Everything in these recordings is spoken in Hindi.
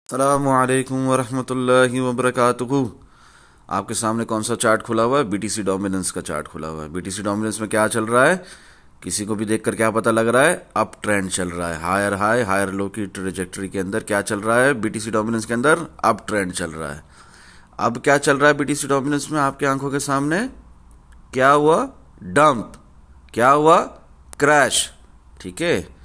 अस्सलामुअलैकुम वरहमतुल्लाहि वबरकातुहू। आपके सामने कौन सा चार्ट खुला हुआ है? बीटीसी डोमिनेंस का चार्ट खुला हुआ है। बीटीसी डोमिनेंस में क्या चल रहा है? किसी को भी देखकर क्या पता लग रहा है? अप ट्रेंड चल रहा है। हायर हाई हायर लो की ट्रेजेक्टरी के अंदर क्या चल रहा है? बीटीसी डोमिनेंस के अंदर अप ट्रेंड चल रहा है। अब क्या चल रहा है बीटीसी डोमिनेंस में? आपके आंखों के सामने क्या हुआ? डंप। क्या हुआ? क्रैश। ठीक है।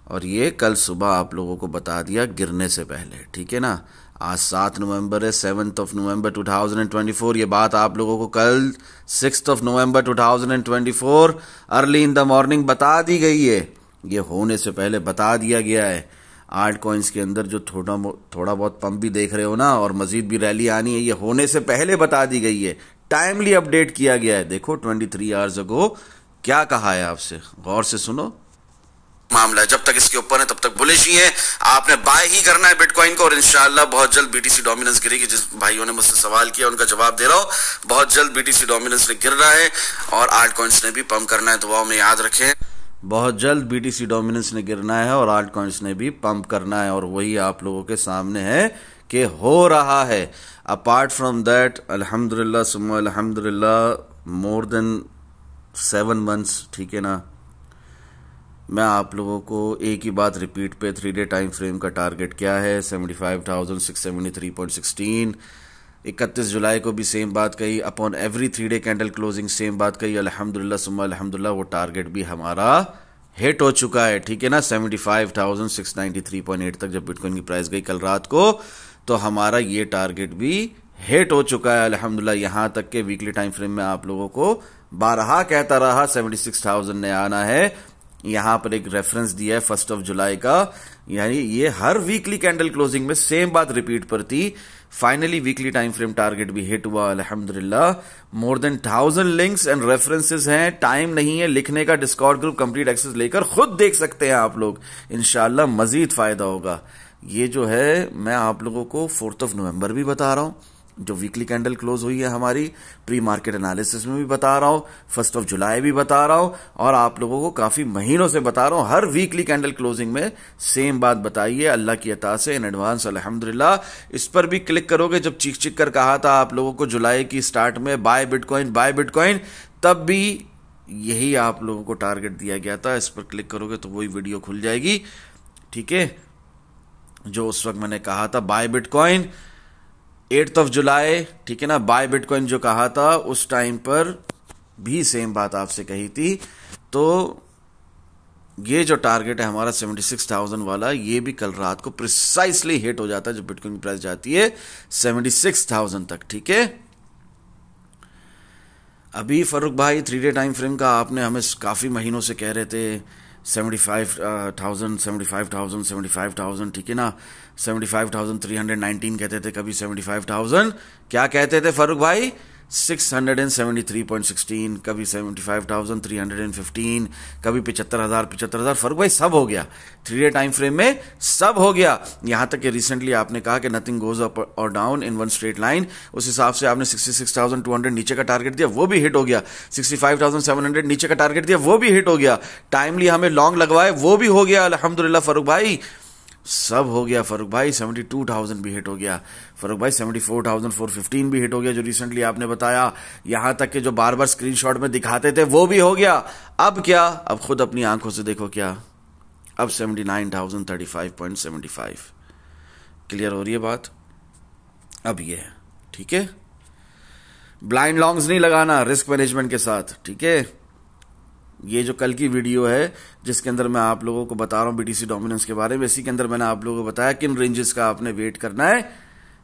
और ये कल सुबह आप लोगों को बता दिया गिरने से पहले। ठीक है ना। आज 7 नवंबर है, 7 नवंबर 2024। ये बात आप लोगों को कल 6 नवंबर 2024 अर्ली इन द मॉर्निंग बता दी गई है। ये होने से पहले बता दिया गया है। आर्ट कॉइन्स के अंदर जो थोड़ा बहुत पंप भी देख रहे हो ना, और मजीद भी रैली आनी है, ये होने से पहले बता दी गई है। टाइमली अपडेट किया गया है। देखो 23 आवर्स अगो क्या कहा है आपसे, गौर से सुनो। मामला है, जब तक इसके ऊपर है तब तक बुलिश ही है। आपने बाय ही करना है बिटकॉइन को, और इंशाल्लाह बहुत जल्द बीटीसी डोमिनेंस गिरेगी। जिस भाइयों ने मुझसे सवाल किया उनका जवाब दे रहा हूं। बहुत जल्द बीटीसी डोमिनेंस ने गिरना है और आल्ट कॉइन्स ने भी पंप करना है। दुआओं में याद रखें, बहुत जल्द बीटीसी डोमिनेंस ने गिरना है और आल्ट कॉइन्स ने भी पंप करना है, और वही आप लोगों के सामने है कि हो रहा है। अपार्ट फ्रॉम दैट, अल्हम्दुलिल्लाह सुम्मा अल्हम्दुलिल्लाह, मोर देन 7 मंथ्स, ठीक है ना, मैं आप लोगों को एक ही बात रिपीट पे 3 डे टाइम फ्रेम का टारगेट क्या है? 75,673.16। 31 जुलाई को भी सेम बात कही। Upon every 3 day candle closing same बात कही। अल्हम्दुलिल्लाह सुम्मा अल्हम्दुलिल्लाह, वो टारगेट भी हमारा हिट हो चुका है। ठीक है ना। 75,693.8 तक जब बिटकॉइन की प्राइस गई कल रात को, तो हमारा ये टारगेट भी हिट हो चुका है अल्हम्दुलिल्लाह। यहां तक के वीकली टाइम फ्रेम में आप लोगों को बारहा कहता रहा 76,000 ने आना है। यहां पर एक रेफरेंस दिया है 1 जुलाई का, यानी ये हर वीकली कैंडल क्लोजिंग में सेम बात रिपीट पर थी। Finally weekly time frame target भी हिट हुआ अल्हम्दुलिल्लाह। More than 1000 links and references हैं। टाइम नहीं है लिखने का। डिस्कॉर्ड ग्रुप कंप्लीट एक्सेस लेकर खुद देख सकते हैं आप लोग। इंशाल्लाह मजीद फायदा होगा। ये जो है मैं आप लोगों को 4 नवंबर भी बता रहा हूं, जो वीकली कैंडल क्लोज हुई है हमारी, प्री मार्केट एनालिसिस में भी बता रहा हूं, 1 जुलाई भी बता रहा हूं, और आप लोगों को काफी महीनों से बता रहा हूं। हर वीकली कैंडल क्लोजिंग में सेम बात बताई है अल्लाह की अता से इन एडवांस अल्हम्दुलिल्लाह। इस पर भी क्लिक करोगे, जब चीख चीख कर कहा था आप लोगों को जुलाई की स्टार्ट में बाय बिटकॉइन, तब भी यही आप लोगों को टारगेट दिया गया था। इस पर क्लिक करोगे तो वही वीडियो खुल जाएगी। ठीक है। जो उस वक्त मैंने कहा था बाय बिटकॉइन 8 जुलाई, ठीक है ना, बाय बिटकॉइन जो कहा था उस टाइम पर भी सेम बात आपसे कही थी। तो ये जो टारगेट है हमारा 76,000 वाला, ये भी कल रात को प्रिसाइसली हिट हो जाता है जब बिटकॉइन की प्राइस जाती है 76,000 तक। ठीक है। अभी फरूक भाई 3 डे टाइम फ्रेम का आपने हमें काफी महीनों से कह रहे थे 75,000, ठीक है ना। 75,319 कहते थे, कभी 75,000 क्या कहते थे फरूक भाई? 673.16, कभी 75,315, कभी 75,000। फरूक भाई सब हो गया 3 डे टाइम फ्रेम में, सब हो गया। यहां तक कि रिसेंटली आपने कहा कि नथिंग गोज अप और down in one straight line. उस हिसाब से आपने 66,200 नीचे का टारगेट दिया, वो भी हिट हो गया। 65,700 नीचे का टारगेट दिया, वो भी हिट हो गया। टाइमली हमें लॉन्ग लगवाए, वो भी हो गया अल्हम्दुलिल्लाह फरूक भाई, सब हो गया फरूक भाई। 72,000 भी हिट हो गया फरूक भाई। 74,415 भी हिट हो गया जो रिसेंटली आपने बताया। यहां तक कि जो बार बार स्क्रीनशॉट में दिखाते थे वो भी हो गया। अब क्या? अब खुद अपनी आंखों से देखो क्या। अब 79,035.75। क्लियर हो रही है बात? अब ये है। ठीक है। ब्लाइंड लॉन्ग्स नहीं लगाना, रिस्क मैनेजमेंट के साथ। ठीक है। ये जो कल की वीडियो है जिसके अंदर मैं आप लोगों को बता रहा हूं बीटीसी डोमिनेंस के बारे में, इसी के अंदर मैंने आप लोगों को बताया किन रेंजेस का आपने वेट करना है,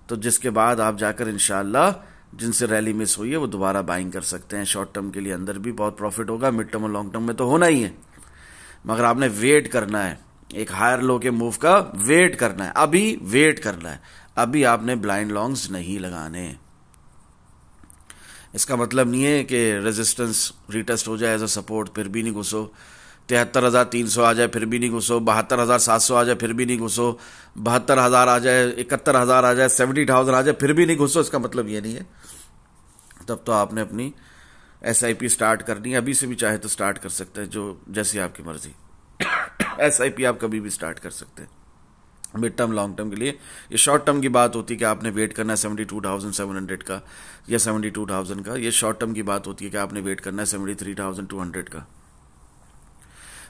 तो जिसके बाद आप जाकर इंशाल्लाह जिनसे रैली मिस हुई है वो दोबारा बाइंग कर सकते हैं। शॉर्ट टर्म के लिए अंदर भी बहुत प्रॉफिट होगा, मिड टर्म और लॉन्ग टर्म में तो होना ही है, मगर आपने वेट करना है। एक हायर लो के मूव का वेट करना है, अभी वेट करना है। अभी आपने ब्लाइंड लॉन्ग्स नहीं लगाने। इसका मतलब नहीं है कि रेजिस्टेंस रिटेस्ट हो जाए एज अ सपोर्ट फिर भी नहीं घुसो, 73,300 आ जाए फिर भी नहीं घुसो, 72,700 आ जाए फिर भी नहीं घुसो, 72,000 आ जाए, 71,000 आ जाए, 70,000 आ जाए फिर भी नहीं घुसो। इसका मतलब ये नहीं है। तब तो आपने अपनी SIP स्टार्ट करनी है। अभी से भी चाहे तो स्टार्ट कर सकते हैं, जो जैसी आपकी मर्जी। SIP आप कभी भी स्टार्ट कर सकते हैं। मिड टर्म लॉन्ग टर्म के लिए। ये शॉर्ट टर्म की बात होती है कि आपने वेट करना है 72,700 का या 72,000 का। ये शॉर्ट टर्म की बात होती है कि आपने वेट करना है 73,200 का।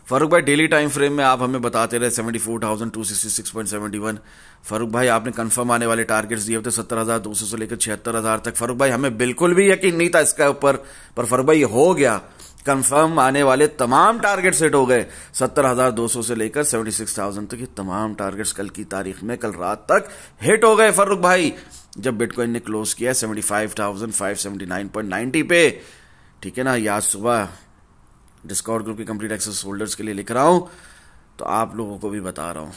फारूक भाई डेली टाइम फ्रेम में आप हमें बताते रहे 74,266.71। फारूक भाई आपने कंफर्म आने वाले टारगेट्स दिए थे 70,200 से लेकर 76,000 तक। फारूक भाई हमें बिल्कुल भी यकीन नहीं था इसका ऊपर, पर फारूक भाई ये हो गया कंफर्म। आने वाले तमाम टारगेट्स हिट हो गए 70,200 से लेकर 76,000 तक। ये तमाम टारगेट्स कल की तारीख में, कल रात तक हिट हो गए फारूक भाई, जब बिटकॉइन ने क्लोज किया 75,579.90 पे। ठीक है ना, ये आज सुबह डिस्कॉर्ड ग्रुप के कंप्लीट एक्सेस होल्डर्स के लिए लिख रहा हूं, तो आप लोगों को भी बता रहा हूं।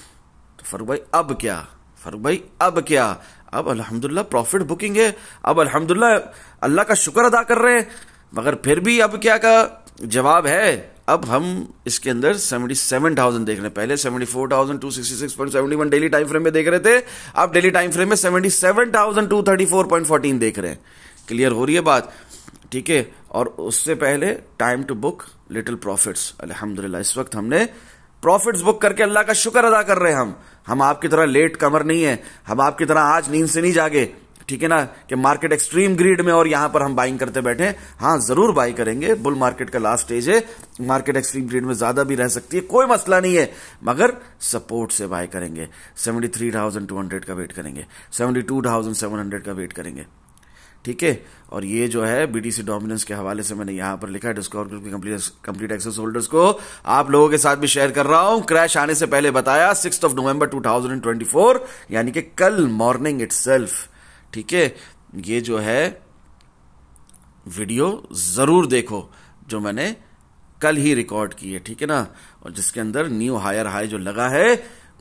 तो फारूक भाई अब क्या, फारूक भाई अब क्या, अब अल्हम्दुलिल्लाह प्रॉफिट बुकिंग है, अब अल्हम्दुलिल्लाह अल्लाह का शुक्र अदा कर रहे हैं। मगर फिर भी अब क्या का जवाब है, अब हम इसके अंदर 77,000 देख रहे हैं। पहले 74,266.71 डेली टाइम फ्रेम में देख रहे थे, अब डेली टाइम फ्रेम में 77,234.14 देख रहे हैं। क्लियर हो रही है बात? ठीक है। और उससे पहले time to book little profits, अल्हम्दुलिल्लाह इस वक्त हमने प्रॉफिट्स बुक करके अल्लाह का शुक्र अदा कर रहे हैं। हम आपकी तरह लेट कमर नहीं है, हम आपकी तरह आज नींद से नहीं जागे। ठीक है ना, कि मार्केट एक्सट्रीम ग्रीड में और यहां पर हम बाइंग करते बैठे हैं। हाँ जरूर बाई करेंगे, बुल मार्केट का लास्ट स्टेज है, मार्केट एक्सट्रीम ग्रीड में ज्यादा भी रह सकती है, कोई मसला नहीं है, मगर सपोर्ट से बाय करेंगे। 73,200 का वेट करेंगे, 72,700 का वेट करेंगे। ठीक है। और ये जो है बीटीसी डोमिनेंस के हवाले से मैंने यहां पर लिखा है डिस्कॉर्ड ग्रुप के कंप्लीट एक्सेस होल्डर्स को, आप लोगों के साथ भी शेयर कर रहा हूं। क्रैश आने से पहले बताया 6 नवंबर 2024, यानी कि कल मॉर्निंग इटसेल्फ। ठीक है, ये जो है वीडियो जरूर देखो जो मैंने कल ही रिकॉर्ड की है। ठीक है ना, और जिसके अंदर न्यू हायर हाई जो लगा है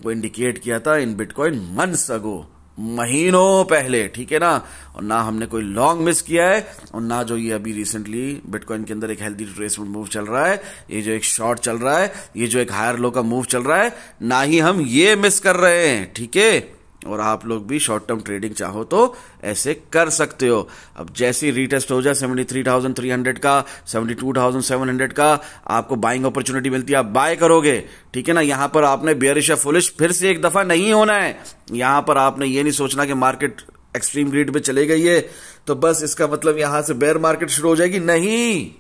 वो इंडिकेट किया था इन बिटकॉइन मंथ्स अगो, महीनों पहले। ठीक है ना, और ना हमने कोई लॉन्ग मिस किया है, और ना जो ये अभी रिसेंटली बिटकॉइन के अंदर एक हेल्दी रिट्रेसमेंट मूव चल रहा है, ये जो एक शॉर्ट चल रहा है, ये जो एक हायर लो का मूव चल रहा है, ना ही हम ये मिस कर रहे हैं। ठीक है, और आप लोग भी शॉर्ट टर्म ट्रेडिंग चाहो तो ऐसे कर सकते हो। अब जैसे ही रीटेस्ट हो जाए 73,300 का, 72,700 का, आपको बाइंग अपॉर्चुनिटी मिलती है, आप बाय करोगे। ठीक है ना, यहां पर आपने बेयरिश या फुलिश फिर से एक दफा नहीं होना है। यहां पर आपने ये नहीं सोचना कि मार्केट एक्सट्रीम ग्रीड पे चले गई है तो बस इसका मतलब यहां से बेयर मार्केट शुरू हो जाएगी, नहीं।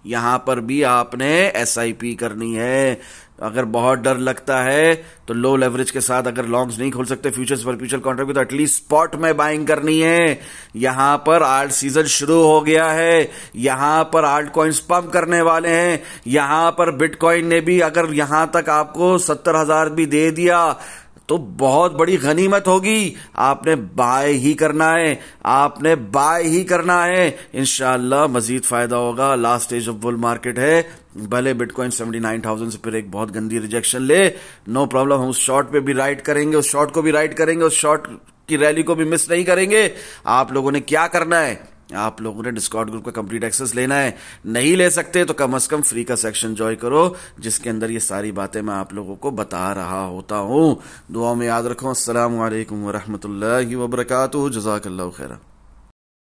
यहां पर भी आपने एसआईपी करनी है। अगर बहुत डर लगता है तो लो लेवरेज के साथ अगर लॉन्ग्स नहीं खोल सकते फ्यूचर्स पर फ्यूचर कॉन्ट्रैक्ट तो एटलीस्ट स्पॉट में बाइंग करनी है। यहां पर आल्ट सीजन शुरू हो गया है, यहां पर आल्ट कॉइन्स पंप करने वाले हैं। यहां पर बिटकॉइन ने भी अगर यहां तक आपको 70,000 भी दे दिया तो बहुत बड़ी गनीमत होगी। आपने बाय ही करना है, आपने बाय ही करना है, इंशाअल्लाह मजीद फायदा होगा। Last stage of bull market है, भले बिटकॉइन 79,000 से फिर एक बहुत गंदी रिजेक्शन ले, नो प्रॉब्लम, हम उस शॉर्ट पे भी राइड करेंगे, उस शॉर्ट को भी राइड करेंगे, उस शॉर्ट की रैली को भी मिस नहीं करेंगे। आप लोगों ने क्या करना है, आप लोगों ने डिस्कॉर्ड ग्रुप का कंप्लीट एक्सेस लेना है। नहीं ले सकते तो कम से कम फ्री का सेक्शन ज्वाइन करो, जिसके अंदर ये सारी बातें मैं आप लोगों को बता रहा होता हूं। दुआ में याद रखो। अस्सलाम वालेकुम व रहमतुल्लाहि व बरकातुहू। जज़ाकल्लाहु खैरा।